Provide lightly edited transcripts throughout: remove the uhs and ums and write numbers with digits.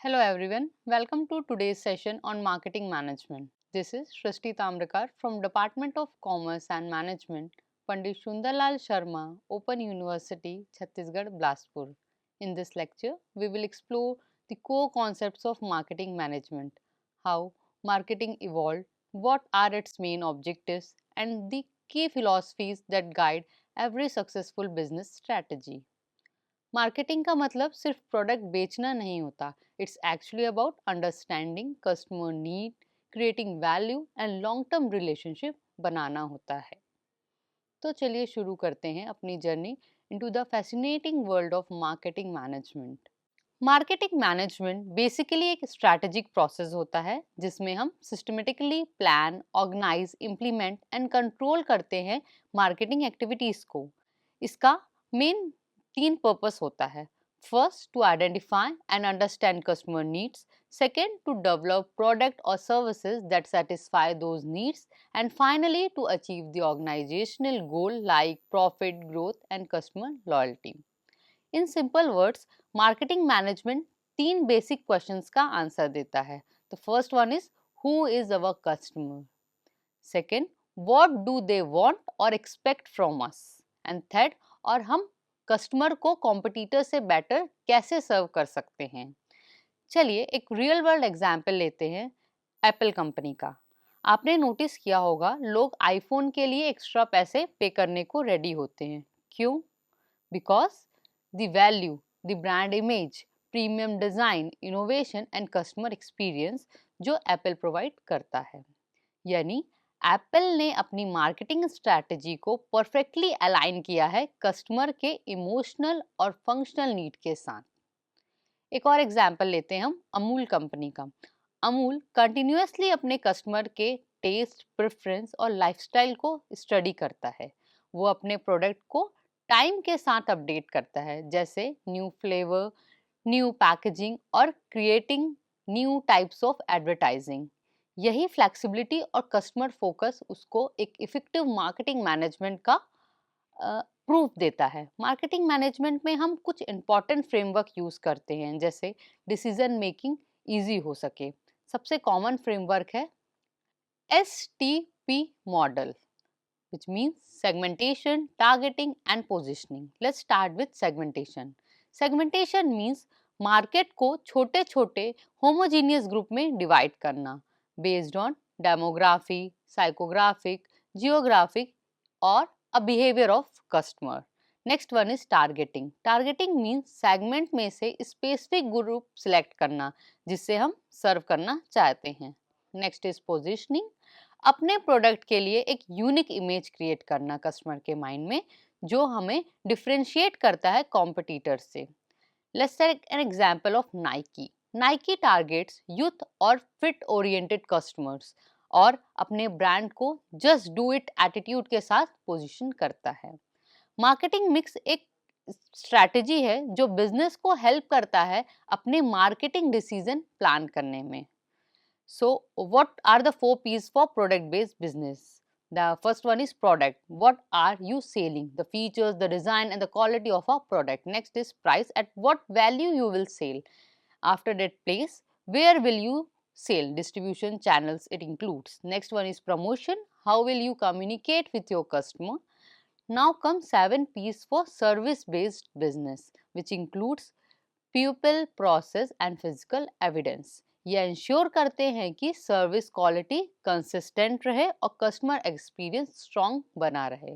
Hello everyone, welcome to today's session on marketing management. This is Shrishti Tamrakar from Department of Commerce and Management, Pandit Sundarlal Sharma, Open University, Chhattisgarh, Bilaspur. In this lecture, we will explore the core concepts of marketing management, how marketing evolved, what are its main objectives, and the key philosophies that guide every successful business strategy. Marketing का मतलब सिर्फ product बेचना नहीं होता. It's actually about understanding customer need, creating value and long term relationship बनाना होता है. तो चलिए शुरू करते हैं अपनी journey into the fascinating world of marketing management. Marketing management basically एक स्ट्रैटेजिक प्रोसेस होता है जिसमें हम systematically plan, organise, implement and control करते हैं मार्केटिंग एक्टिविटीज को. इसका मेन तीन पर्पस होता है. First, to identify and understand customer needs. Second, to develop product और services that satisfy those needs. And finally to achieve the organisational goal like profit, growth and customer loyalty. In simple words, marketing management तीन basic questions का answer देता है. The first one is who is our customer. Second, what do they want और expect from us. And third, और हम customer को competitor से better कैसे सर्व कर सकते हैं. चलिए एक रियल वर्ल्ड एग्जाम्पल लेते हैं एप्पल कंपनी का. आपने नोटिस किया होगा लोग आईफोन के लिए एक्स्ट्रा पैसे पे करने को रेडी होते हैं. क्यों? Because the value, the brand image, premium design, innovation and customer experience जो एप्पल प्रोवाइड करता है. यानी एप्पल ने अपनी मार्केटिंग स्ट्रैटेजी को परफेक्टली अलाइन किया है कस्टमर के इमोशनल और फंक्शनल नीड के साथ. एक और एग्जांपल लेते हैं हम अमूल कंपनी का. अमूल कंटिन्यूसली अपने कस्टमर के टेस्ट, प्रेफरेंस और लाइफस्टाइल को स्टडी करता है. वो अपने प्रोडक्ट को टाइम के साथ अपडेट करता है, जैसे न्यू फ्लेवर, न्यू पैकेजिंग और creating new types of advertising. यही फ्लेक्सिबिलिटी और कस्टमर फोकस उसको एक इफेक्टिव मार्केटिंग मैनेजमेंट का प्रूफ देता है. मार्केटिंग मैनेजमेंट में हम कुछ इंपॉर्टेंट फ्रेमवर्क यूज करते हैं जैसे डिसीजन मेकिंग इजी हो सके. सबसे कॉमन फ्रेमवर्क है STP model, which means segmentation, targeting and positioning. Let's start with segmentation. Segmentation means market को छोटे छोटे homogeneous group में divide करना based on demography, psychographic, geographic और a behavior of customer. Next one is targeting. Targeting means segment में से specific group select करना जिससे हम serve करना चाहते हैं. Next is positioning. अपने प्रोडक्ट के लिए एक यूनिक इमेज क्रिएट करना कस्टमर के माइंड में जो हमें डिफरेंशिएट करता है कॉम्पिटिटर से. Let's take an example of Nike. Nike targets youth और फिट ओरिएंटेड कस्टमर्स और अपने ब्रांड को जस्ट डू इट एटीट्यूड के साथ पोजीशन करता है. मार्केटिंग मिक्स एक स्ट्रैटेजी है जो बिजनेस को हेल्प करता है अपने मार्केटिंग डिसीजन प्लान करने में. So, what are the 4 P's for product-based business? The first one is product. What are you selling? The features, the design and the quality of a product. Next is price. At what value you will sell? After that, place. Where will you sell? Distribution channels it includes. Next one is promotion. How will you communicate with your customer? Now come 7 P's for service-based business, which includes people, process and physical evidence. ये ensure करते हैं कि service quality consistent रहे और customer experience strong बना रहे.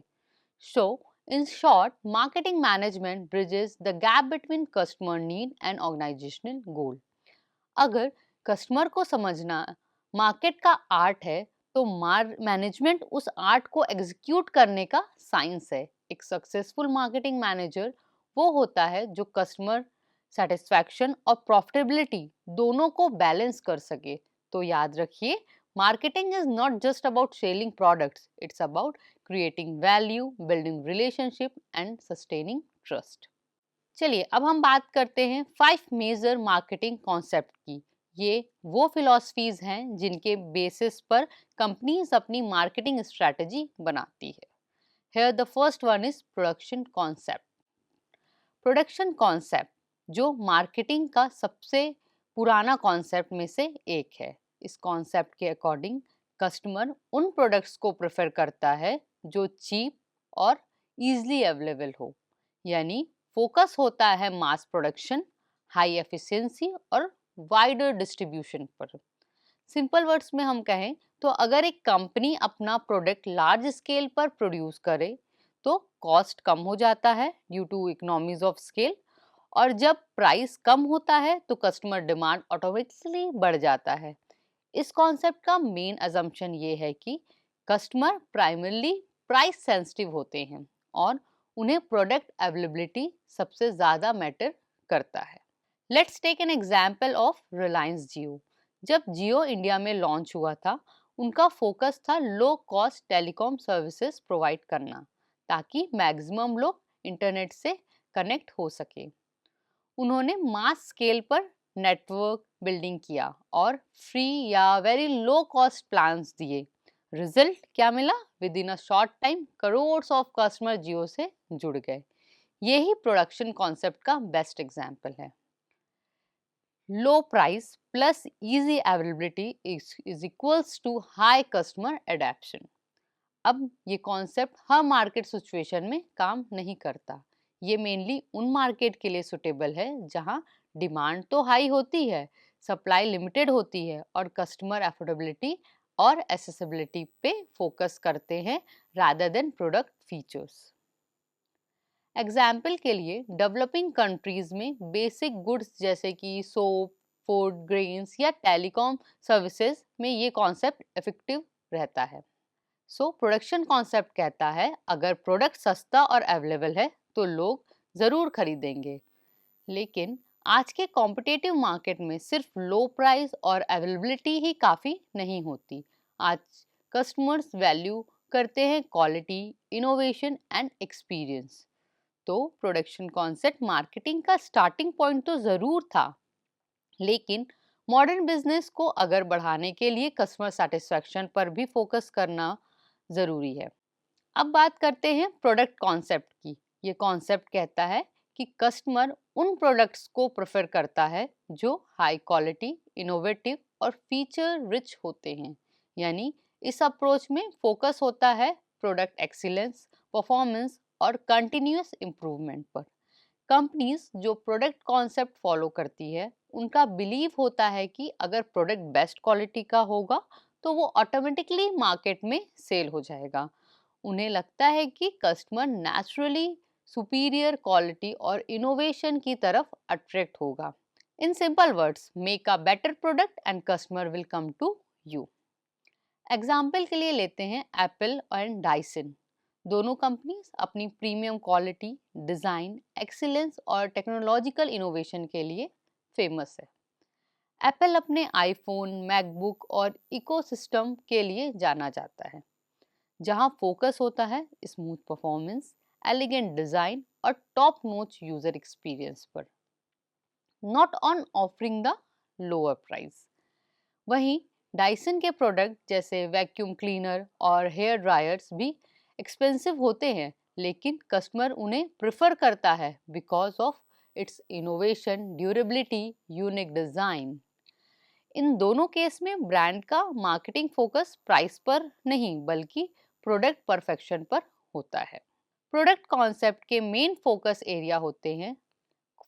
So in short, marketing management bridges the gap between customer need and organisational goal. अगर customer को समझना मार्केट का आर्ट है तो मैनेजमेंट उस आर्ट को एग्जीक्यूट करने का साइंस है. एक सक्सेसफुल मार्केटिंग मैनेजर वो होता है जो कस्टमर सेटिस्फैक्शन और प्रॉफिटेबिलिटी दोनों को बैलेंस कर सके. तो याद रखिए, marketing is not just about selling products, it's about creating value, building relationship and sustaining trust. चलिए अब हम बात करते हैं 5 मेजर मार्केटिंग कॉन्सेप्ट की. ये वो फिलॉसफीज हैं जिनके बेसिस पर कंपनीज अपनी मार्केटिंग स्ट्रैटेजी बनाती है. Here the first one is production concept. Production concept जो मार्केटिंग का सबसे पुराना कॉन्सेप्ट में से एक है। इस कॉन्सेप्ट के अकॉर्डिंग कस्टमर उन प्रोडक्ट्स को प्रेफर करता है जो चीप और इजीली अवेलेबल हो, यानी फोकस होता है मास प्रोडक्शन, हाई एफिशिएंसी और वाइडर डिस्ट्रीब्यूशन पर। सिंपल वर्ड्स में हम कहें तो अगर एक कंपनी अपना प्रोडक्ट लार्ज स्केल पर प्रोड्यूस करे तो कॉस्ट कम हो जाता है due to economies of scale, और जब प्राइस कम होता है तो कस्टमर डिमांड ऑटोमेटिकली बढ़ जाता है। इस कॉन्सेप्ट का मेन अजम्पशन ये है कि कस्टमर प्राइमरली प्राइस सेंसिटिव होते हैं और उन्हें प्रोडक्ट अवेलेबिलिटी सबसे ज़्यादा मैटर करता है। Let's take an example of Reliance Jio. जब जियो इंडिया में लॉन्च हुआ था, उनका फोकस था low cost telecom services provide करना ताकि मैक्सिमम लोग इंटरनेट से कनेक्ट हो सके। उन्होंने मास स्केल पर नेटवर्क बिल्डिंग किया और फ्री या वेरी लो कॉस्ट प्लान्स दिए। रिजल्ट क्या मिला? Within a short time crore of customer Jio से जुड़ गए। यही प्रोडक्शन कॉन्सेप्ट का बेस्ट एग्जाम्पल है। Low price plus easy availability is equals to high customer adoption. अब ये कॉन्सेप्ट हर मार्केट सिचुएशन में काम नहीं करता। ये मेनली उन मार्केट के लिए सुटेबल है जहां डिमांड तो हाई होती है, सप्लाई लिमिटेड होती है और कस्टमर अफोर्डेबिलिटी और एसेसिबिलिटी पे फोकस करते हैं rather than product features. Example के लिए डेवलपिंग कंट्रीज में बेसिक गुड्स जैसे कि सोप, फूड ग्रेन्स या टेलीकॉम सर्विसेज में ये कॉन्सेप्ट इफेक्टिव रहता है। प्रोडक्शन कॉन्सेप्ट कहता है अगर प्रोडक्ट सस्ता और अवेलेबल है तो लोग ज़रूर खरीदेंगे। लेकिन आज के कॉम्पिटिटिव मार्केट में सिर्फ लो प्राइस और अवेलेबिलिटी ही काफ़ी नहीं होती। आज कस्टमर्स वैल्यू करते हैं क्वालिटी, इनोवेशन एंड एक्सपीरियंस। तो प्रोडक्शन कॉन्सेप्ट मार्केटिंग का स्टार्टिंग पॉइंट तो ज़रूर था, लेकिन मॉडर्न बिजनेस को अगर बढ़ाने के लिए कस्टमर सेटिस्फैक्शन पर भी फोकस करना ज़रूरी है। अब बात करते हैं प्रोडक्ट कॉन्सेप्ट की। ये कॉन्सेप्ट कहता है कि कस्टमर उन प्रोडक्ट्स को प्रेफर करता है जो हाई क्वालिटी, इनोवेटिव और फीचर रिच होते हैं। यानी इस अप्रोच में फोकस होता है प्रोडक्ट एक्सीलेंस, परफॉर्मेंस और कंटिन्यूअस इम्प्रूवमेंट पर। कंपनीज जो प्रोडक्ट कॉन्सेप्ट फॉलो करती है उनका बिलीव होता है कि अगर प्रोडक्ट बेस्ट क्वालिटी का होगा तो वो ऑटोमेटिकली मार्केट में सेल हो जाएगा। उन्हें लगता है कि कस्टमर नेचुरली सुपीरियर क्वालिटी और इनोवेशन की तरफ अट्रैक्ट होगा। In simple words, make a better product and customer will come to you. Example के लिए लेते हैं एप्पल एंड डाइसन। दोनों कंपनीज अपनी प्रीमियम क्वालिटी, डिज़ाइन, एक्सीलेंस और टेक्नोलॉजिकल इनोवेशन के लिए फेमस है। एप्पल अपने आईफोन, मैकबुक और इकोसिस्टम के लिए जाना जाता है, जहां फोकस होता है स्मूथ परफॉर्मेंस, एलिगेंट डिज़ाइन और टॉप नॉच यूजर एक्सपीरियंस पर, not on offering the lower price. वहीं डाइसन के प्रोडक्ट जैसे वैक्यूम क्लीनर और हेयर ड्रायर्स भी एक्सपेंसिव होते हैं, लेकिन कस्टमर उन्हें प्रेफर करता है because of its innovation, durability, unique design. इन दोनों केस में ब्रांड का मार्केटिंग फोकस प्राइस पर नहीं बल्कि प्रोडक्ट परफेक्शन पर होता है। प्रोडक्ट कॉन्सेप्ट के मेन फोकस एरिया होते हैं।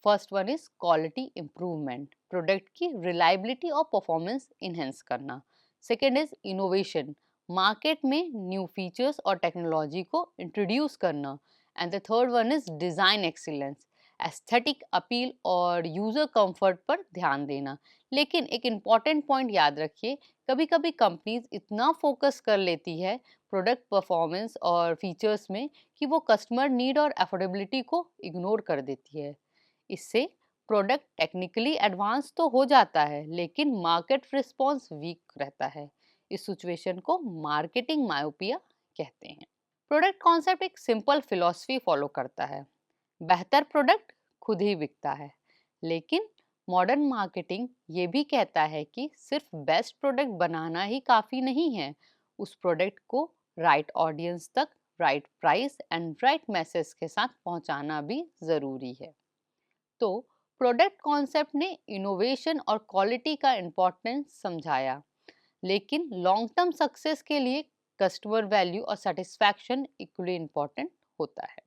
First one is quality improvement, product की रिलायबिलिटी और परफॉर्मेंस इनहेंस करना। सेकेंड इज इनोवेशन, मार्केट में न्यू फीचर्स और टेक्नोलॉजी को इंट्रोड्यूस करना। And the third one is design excellence, aesthetic appeal और यूज़र कंफर्ट पर ध्यान देना। लेकिन एक इम्पॉर्टेंट पॉइंट याद रखिए, कभी कभी कंपनीज इतना फोकस कर लेती है प्रोडक्ट परफॉर्मेंस और फीचर्स में कि वो कस्टमर नीड और अफोर्डेबिलिटी को इग्नोर कर देती है। इससे प्रोडक्ट टेक्निकली एडवांस तो हो जाता है लेकिन मार्केट रिस्पॉन्स वीक रहता है। इस सिचुएशन को मार्केटिंग मायोपिया कहते हैं। प्रोडक्ट कॉन्सेप्ट एक सिंपल फिलॉसफी फॉलो करता है, बेहतर प्रोडक्ट खुद ही बिकता है। लेकिन मॉडर्न मार्केटिंग ये भी कहता है कि सिर्फ बेस्ट प्रोडक्ट बनाना ही काफ़ी नहीं है, उस प्रोडक्ट को राइट ऑडियंस तक right price and right message के साथ पहुंचाना भी ज़रूरी है। तो प्रोडक्ट कॉन्सेप्ट ने इनोवेशन और क्वालिटी का इम्पोर्टेंस समझाया, लेकिन लॉन्ग टर्म सक्सेस के लिए कस्टमर वैल्यू और सेटिस्फैक्शन इक्वली इम्पोर्टेंट होता है।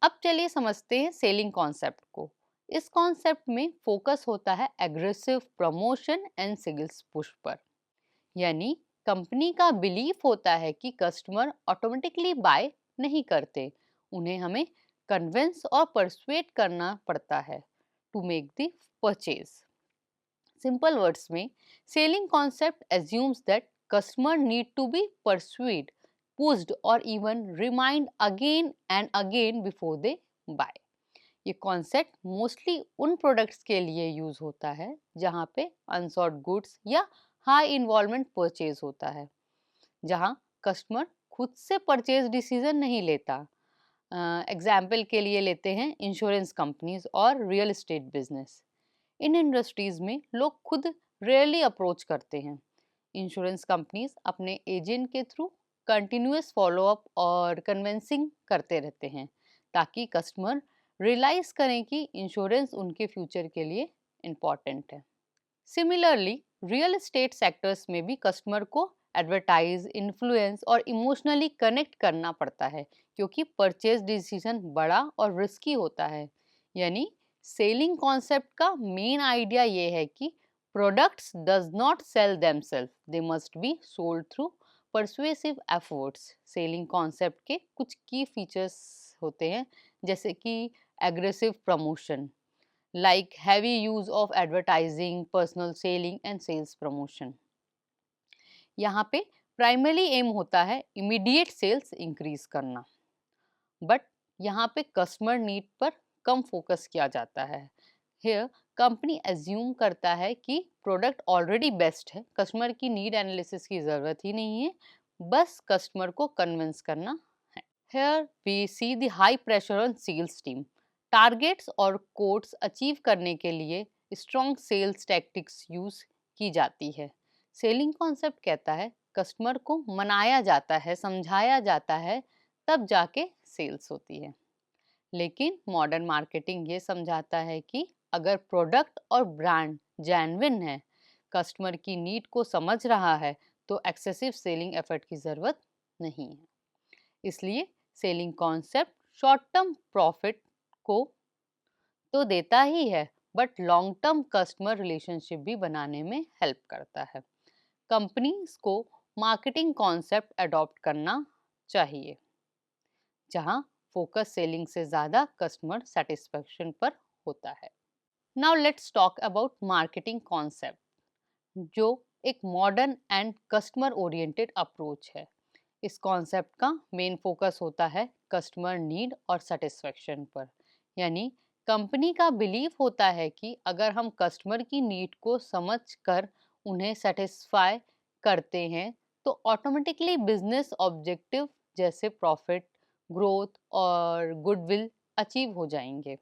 अब चलिए समझते हैं सेलिंग कॉन्सेप्ट को। इस कॉन्सेप्ट में फोकस होता है aggressive promotion and sales push पर। यानी कंपनी का बिलीफ होता है कि कस्टमर ऑटोमेटिकली बाय नहीं करते, उन्हें हमें कन्विंस और परसुएट करना पड़ता है to make the purchase. Simple words में, selling concept assumes that customer need to be persuade, pushed or even remind again and again before they buy। ये कॉन्सेप्ट मोस्टली उन प्रोडक्ट्स के लिए यूज होता है जहाँ पे अनसॉर्ट गुड्स या हाई इन्वॉल्वमेंट परचेज होता है, जहाँ कस्टमर खुद से परचेज डिसीजन नहीं लेता। एग्जाम्पल के लिए लेते हैं इंश्योरेंस कंपनीज और रियल एस्टेट बिजनेस। इन इंडस्ट्रीज में लोग खुद रेयरली अप्रोच करते हैं। इंश्योरेंस कंपनीज अपने एजेंट के थ्रू कंटिन्यूअस फॉलोअप और कन्विंसिंग करते रहते हैं ताकि कस्टमर रियलाइज करें कि इंश्योरेंस उनके फ्यूचर के लिए इम्पॉर्टेंट है। सिमिलरली रियल एस्टेट सेक्टर्स में भी कस्टमर को एडवर्टाइज, इन्फ्लुएंस और इमोशनली कनेक्ट करना पड़ता है क्योंकि परचेज डिसीजन बड़ा और रिस्की होता है। यानी सेलिंग कॉन्सेप्ट का मेन आइडिया ये है कि products does not sell themselves, they must be sold through persuasive efforts. Selling concept के कुछ की फीचर्स होते हैं जैसे कि aggressive promotion, like heavy use of advertising, personal selling and sales promotion। यहाँ पे प्राइमरी एम होता है इमीडिएट सेल्स इंक्रीज करना, बट यहाँ पे कस्टमर नीड पर कम फोकस किया जाता है। हियर कंपनी एज्यूम करता है कि प्रोडक्ट ऑलरेडी बेस्ट है, कस्टमर की नीड एनालिसिस की ज़रूरत ही नहीं है, बस कस्टमर को कन्विंस करना है। Here we see the high pressure on sales team. Targets और कोड्स अचीव करने के लिए स्ट्रॉन्ग सेल्स टैक्टिक्स यूज की जाती है। सेलिंग कॉन्सेप्ट कहता है कस्टमर को मनाया जाता है, समझाया जाता है, तब जाके सेल्स होती है। लेकिन मॉडर्न मार्केटिंग ये समझाता है कि अगर प्रोडक्ट और ब्रांड जेन्युइन है, कस्टमर की नीड को समझ रहा है, तो एक्सेसिव सेलिंग एफर्ट की ज़रूरत नहीं है। इसलिए selling concept short term profit को तो देता ही है, but long term customer relationship भी बनाने में हेल्प करता है। कंपनीज को मार्केटिंग कॉन्सेप्ट अडॉप्ट करना चाहिए जहां फोकस सेलिंग से ज़्यादा कस्टमर सेटिस्फेक्शन पर होता है। Now let's talk about marketing concept, जो एक modern and customer oriented approach है। इस कॉन्सेप्ट का मेन फोकस होता है कस्टमर नीड और सेटिस्फेक्शन पर। यानी कंपनी का बिलीफ होता है कि अगर हम कस्टमर की नीड को समझ कर उन्हें सेटिस्फाई करते हैं तो ऑटोमेटिकली बिजनेस ऑब्जेक्टिव जैसे प्रॉफिट, ग्रोथ और गुडविल अचीव हो जाएंगे।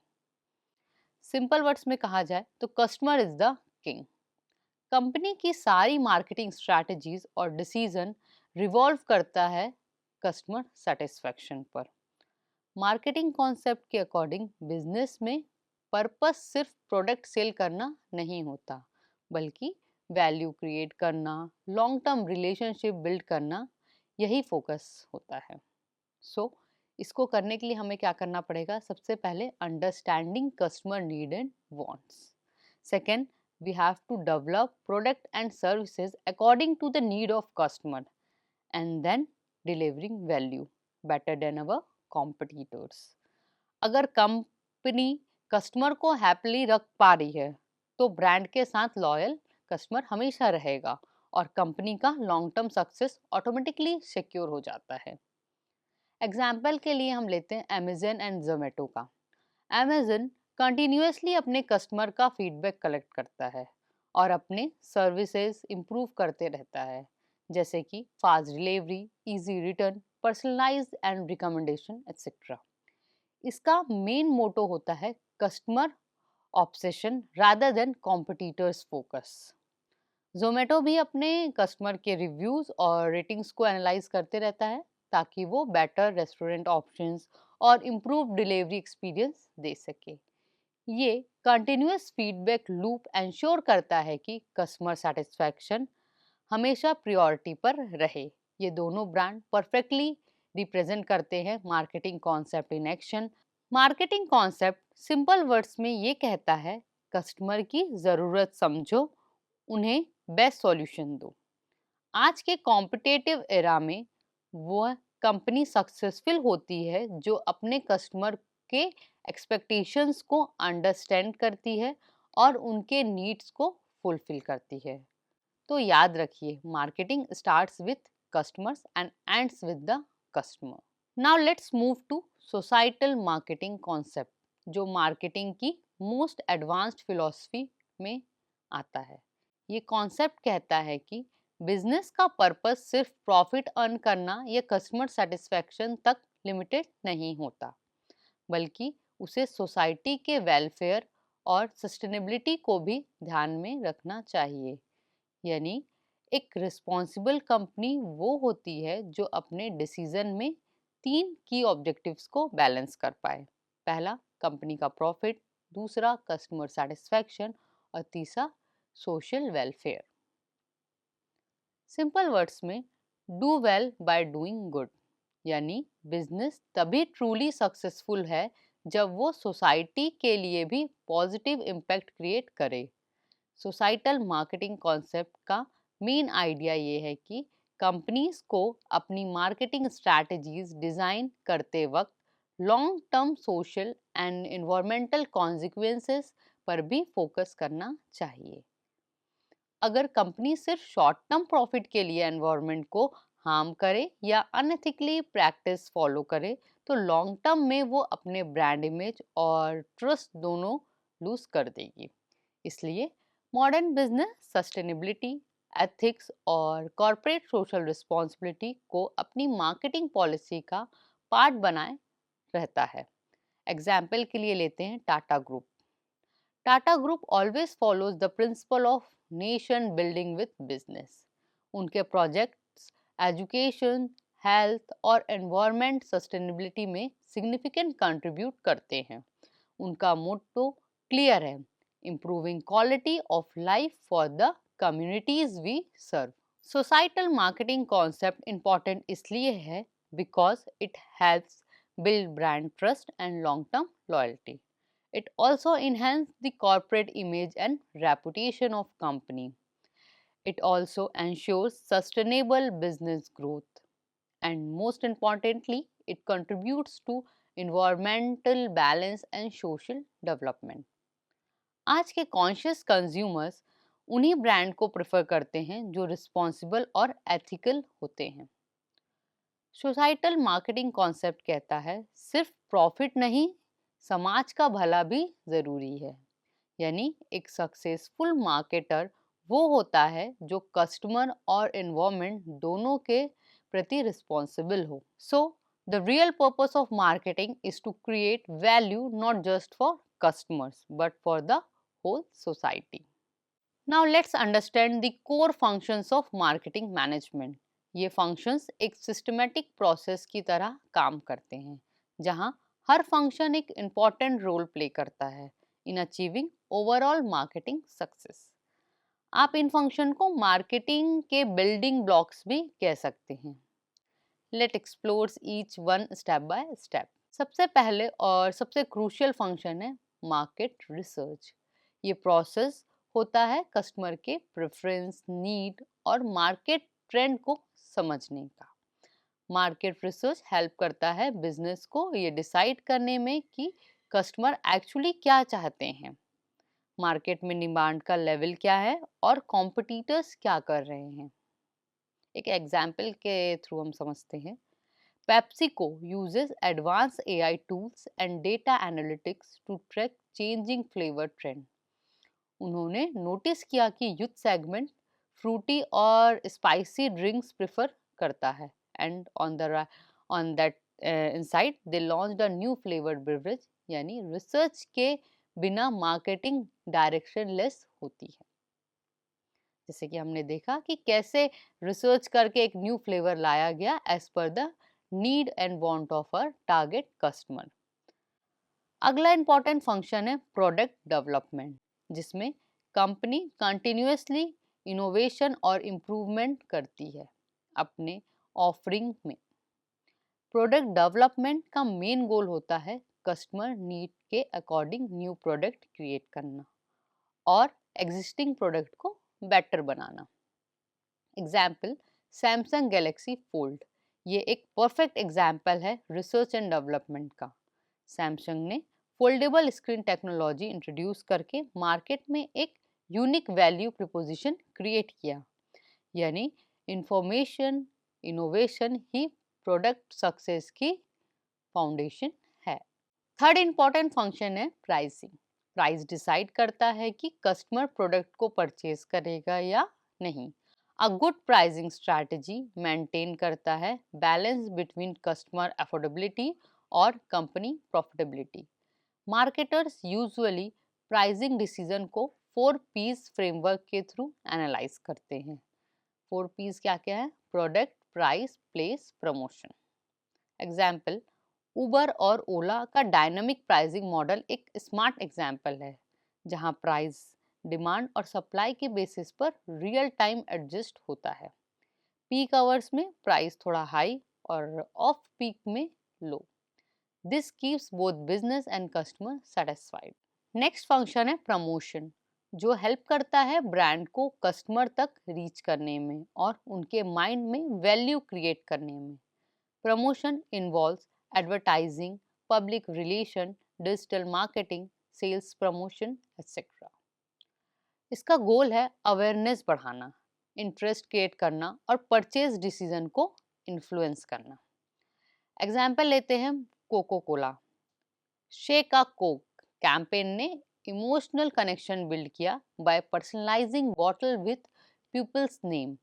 सिंपल वर्ड्स में कहा जाए तो customer is the king. Company की सारी मार्केटिंग स्ट्रैटेजीज और डिसीजन रिवॉल्व करता है कस्टमर सेटिस्फेक्शन पर। मार्केटिंग कॉन्सेप्ट के अकॉर्डिंग बिजनेस में पर्पस सिर्फ प्रोडक्ट सेल करना नहीं होता, बल्कि वैल्यू क्रिएट करना, लॉन्ग टर्म रिलेशनशिप बिल्ड करना, यही फोकस होता है। सो इसको करने के लिए हमें क्या करना पड़ेगा? सबसे पहले understanding customer need and wants. Second, we have to develop product and services according to the need of customer and then delivering value better than our competitors। अगर कंपनी कस्टमर को हैप्पीली रख पा रही है तो ब्रांड के साथ loyal customer हमेशा रहेगा और कंपनी का long term success automatically secure हो जाता है। एग्जाम्पल के लिए हम लेते हैं अमेजन एंड जोमेटो का। अमेजन कंटिन्यूसली अपने कस्टमर का फीडबैक कलेक्ट करता है और अपने सर्विसेज इम्प्रूव करते रहता है, जैसे कि fast delivery, easy return, personalised and recommendation etcetera. इसका मेन मोटो होता है customer obsession rather than competitors focus. Zomato भी अपने कस्टमर के रिव्यूज और रेटिंग्स को एनालाइज करते रहता है ताकि वो बेटर रेस्टोरेंट ऑप्शंस और इम्प्रूव डिलीवरी एक्सपीरियंस दे सके। ये कंटिन्यूअस फीडबैक लूप एंश्योर करता है कि कस्टमर सेटिस्फैक्शन हमेशा प्रायोरिटी पर रहे। ये दोनों ब्रांड परफेक्टली रिप्रेजेंट करते हैं marketing concept in action. Marketing concept simple words में ये कहता है, कस्टमर की ज़रूरत समझो, उन्हें बेस्ट सॉल्यूशन दो। आज के कॉम्पिटिटिव एरा में वह कंपनी सक्सेसफुल होती है जो अपने कस्टमर के एक्सपेक्टेशंस को अंडरस्टैंड करती है और उनके नीड्स को फुलफिल करती है। तो याद रखिए, marketing starts with customers and ends with the customer. Now let's move to societal marketing concept, जो मार्केटिंग की मोस्ट एडवांस्ड फिलॉसफी में आता है। ये कॉन्सेप्ट कहता है कि बिजनेस का पर्पस सिर्फ प्रॉफिट अर्न करना या कस्टमर सेटिस्फैक्शन तक लिमिटेड नहीं होता, बल्कि उसे सोसाइटी के वेलफेयर और सस्टेनेबिलिटी को भी ध्यान में रखना चाहिए। यानी एक रिस्पॉन्सिबल कंपनी वो होती है जो अपने डिसीजन में 3 की ऑब्जेक्टिव्स को बैलेंस कर पाए। पहला, कंपनी का प्रॉफिट, दूसरा कस्टमर सेटिस्फैक्शन और तीसरा सोशल वेलफेयर। सिंपल वर्ड्स में, do well by doing good, यानी बिजनेस तभी ट्रूली सक्सेसफुल है जब वो सोसाइटी के लिए भी पॉजिटिव इम्पैक्ट क्रिएट करे। सोसाइटल मार्केटिंग कॉन्सेप्ट का मेन आइडिया ये है कि कंपनीज को अपनी मार्केटिंग स्ट्रैटेजीज डिज़ाइन करते वक्त long term social and environmental consequences पर भी फोकस करना चाहिए। अगर कंपनी सिर्फ शॉर्ट टर्म प्रॉफिट के लिए एनवायरनमेंट को हार्म करे या अनएथिकली प्रैक्टिस फॉलो करे, तो लॉन्ग टर्म में वो अपने ब्रांड इमेज और ट्रस्ट दोनों लूज कर देगी। इसलिए मॉडर्न बिजनेस सस्टेनेबिलिटी, एथिक्स और कॉर्पोरेट सोशल रिस्पॉन्सिबिलिटी को अपनी मार्केटिंग पॉलिसी का पार्ट बनाए रहता है। एग्जाम्पल के लिए लेते हैं Tata group. Tata group always follows the principle of nation building with business. उनके प्रोजेक्ट्स एजुकेशन, हेल्थ और एनवायरनमेंट सस्टेनेबिलिटी में सिग्निफिकेंट कंट्रीब्यूट करते हैं। उनका मोट्टो क्लियर है, improving quality of life for the communities we serve. Societal marketing concept important इसलिए है because it helps build brand trust and long-term loyalty. It also enhances the corporate image and reputation of company. It also ensures sustainable business growth. And most importantly, it contributes to environmental balance and social development. आज के conscious consumers उन्हीं brand को prefer करते हैं जो responsible और ethical होते हैं। सोसाइटल मार्केटिंग कॉन्सेप्ट कहता है, सिर्फ प्रॉफिट नहीं, समाज का भला भी ज़रूरी है। यानी एक सक्सेसफुल मार्केटर वो होता है जो कस्टमर और एनवायरनमेंट दोनों के प्रति रिस्पॉन्सिबल हो। So the real purpose of marketing is to create value not just for customers but for the whole society. Now let's understand the core functions of marketing management. ये functions एक systematic process की तरह काम करते हैं, जहां हर function एक इम्पॉर्टेंट रोल प्ले करता है in achieving overall marketing success. आप इन फंक्शन को मार्केटिंग के बिल्डिंग ब्लॉक्स भी कह सकते हैं। Let explore each one step by step. सबसे पहले और सबसे क्रूशियल फंक्शन है मार्केट रिसर्च। ये प्रोसेस होता है कस्टमर के प्रेफरेंस, नीड और मार्केट ट्रेंड को समझने का। मार्केट रिसर्च हेल्प करता है बिजनेस को ये डिसाइड करने में कि कस्टमर एक्चुअली क्या चाहते हैं, मार्केट में डिमांड का लेवल क्या है और कॉम्पिटिटर्स क्या कर रहे हैं। एक एग्जाम्पल के थ्रू हम समझते हैं। PepsiCo uses advanced AI tools and data analytics to track changing flavor trend. उन्होंने नोटिस किया कि यूथ सेगमेंट फ्रूटी और स्पाइसी ड्रिंक्स प्रेफर करता है, and on that insight they launched a new flavoured beverage. यानी रिसर्च के बिना marketing direction less होती है। जैसे कि हमने देखा कि कैसे रिसर्च करके एक न्यू फ्लेवर लाया गया as per the need and want of a target customer. अगला इंपॉर्टेंट फंक्शन है प्रोडक्ट डेवलपमेंट, जिसमें कंपनी कंटिन्यूअसली इनोवेशन और इम्प्रूवमेंट करती है अपने ऑफरिंग में। प्रोडक्ट डेवलपमेंट का मेन गोल होता है कस्टमर नीड के अकॉर्डिंग न्यू प्रोडक्ट क्रिएट करना और एग्जिस्टिंग प्रोडक्ट को बेटर बनाना। एग्जाम्पल सैमसंग गैलेक्सी फोल्ड, ये एक परफेक्ट एग्जाम्पल है रिसर्च एंड डेवलपमेंट का। सैमसंग ने फोल्डेबल स्क्रीन टेक्नोलॉजी इंट्रोड्यूस करके मार्केट में एक यूनिक वैल्यू प्रपोजिशन क्रिएट किया, यानी इंफॉर्मेशन इनोवेशन ही प्रोडक्ट सक्सेस की फाउंडेशन है। थर्ड इंपॉर्टेंट फंक्शन है प्राइसिंग। प्राइस डिसाइड करता है कि कस्टमर प्रोडक्ट को परचेज करेगा या नहीं। A good pricing strategy maintain करता है बैलेंस बिटवीन कस्टमर अफोर्डेबिलिटी और company profitability. Marketers usually pricing decision को 4 P's फ्रेमवर्क के थ्रू एनालाइज करते हैं। 4 P's क्या क्या है? Product, price, place, promotion. Example Uber और ओला का डायनामिक प्राइसिंग मॉडल एक स्मार्ट एग्जाम्पल है, जहां प्राइस डिमांड और सप्लाई के बेसिस पर रियल टाइम एडजस्ट होता है। पीक आवर्स में प्राइस थोड़ा हाई और ऑफ पीक में low. This keeps both business and customer satisfied. Next function है प्रमोशन, जो हेल्प करता है ब्रांड को कस्टमर तक रीच करने में और उनके माइंड में वैल्यू क्रिएट करने में। Promotion involves advertising, public relation, digital marketing, sales promotion etcetera. इसका गोल है अवेयरनेस बढ़ाना, इंटरेस्ट क्रिएट करना और परचेज डिसीजन को इन्फ्लुएंस करना। एग्जाम्पल लेते हैं Coca Cola. Share a Coke campaign ने इमोशनल कनेक्शन बिल्ड किया by personalizing bottle with people's name.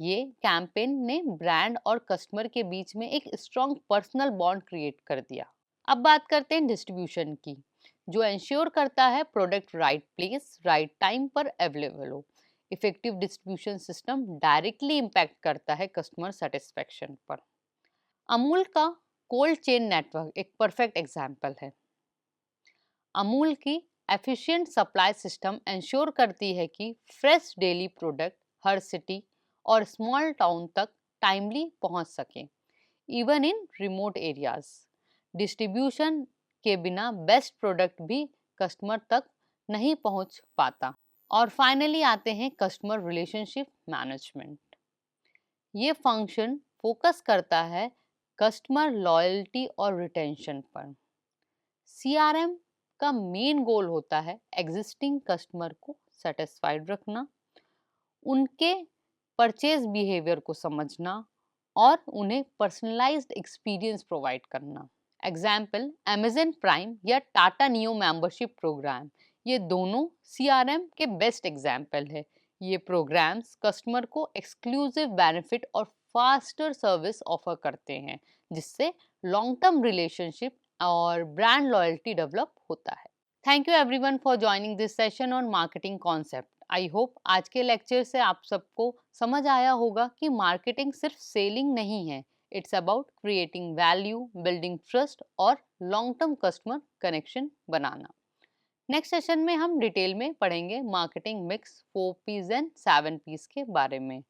ये कैंपेन ने ब्रांड और कस्टमर के बीच में एक स्ट्रॉन्ग पर्सनल बॉन्ड क्रिएट कर दिया। अब बात करते हैं डिस्ट्रीब्यूशन की, जो इंश्योर करता है product right place right time पर अवेलेबल हो। Effective distribution system directly impact करता है कस्टमर सेटिस्फेक्शन पर। अमूल का कोल्ड चेन नेटवर्क एक परफेक्ट एग्जाम्पल है। अमूल की एफिशिएंट सप्लाई सिस्टम इंश्योर करती है कि फ्रेश डेली प्रोडक्ट हर सिटी और स्मॉल टाउन तक टाइमली पहुंच सके, even in remote areas. Distribution के बिना बेस्ट प्रोडक्ट भी कस्टमर तक नहीं पहुंच पाता। और फाइनली आते हैं कस्टमर रिलेशनशिप मैनेजमेंट। ये फंक्शन फोकस करता है कस्टमर लॉयल्टी और रिटेंशन पर। सीआरएम का मेन गोल होता है एग्जिस्टिंग कस्टमर को सेटिस्फाइड रखना, उनके परचेज बिहेवियर को समझना और उन्हें पर्सनलाइज्ड एक्सपीरियंस प्रोवाइड करना। एग्जाम्पल अमेजन प्राइम या टाटा नियो मेंबरशिप प्रोग्राम, ये दोनों सीआरएम के बेस्ट एग्जाम्पल है। ये प्रोग्राम्स कस्टमर को एक्सक्लूसिव बेनिफिट और फास्टर सर्विस ऑफर करते हैं, जिससे लॉन्ग टर्म रिलेशनशिप और ब्रांड लॉयल्टी डेवलप होता है। Thank you everyone for joining this session on marketing concept. I hope आज के लेक्चर से आप सबको समझ आया होगा कि मार्केटिंग सिर्फ सेलिंग नहीं है, it's about creating value, building trust और लॉन्ग टर्म कस्टमर कनेक्शन बनाना। नेक्स्ट सेशन में हम डिटेल में पढ़ेंगे marketing mix 4 P's and 7 P's के बारे में।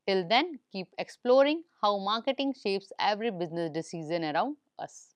Till then keep exploring how marketing shapes every business decision around us.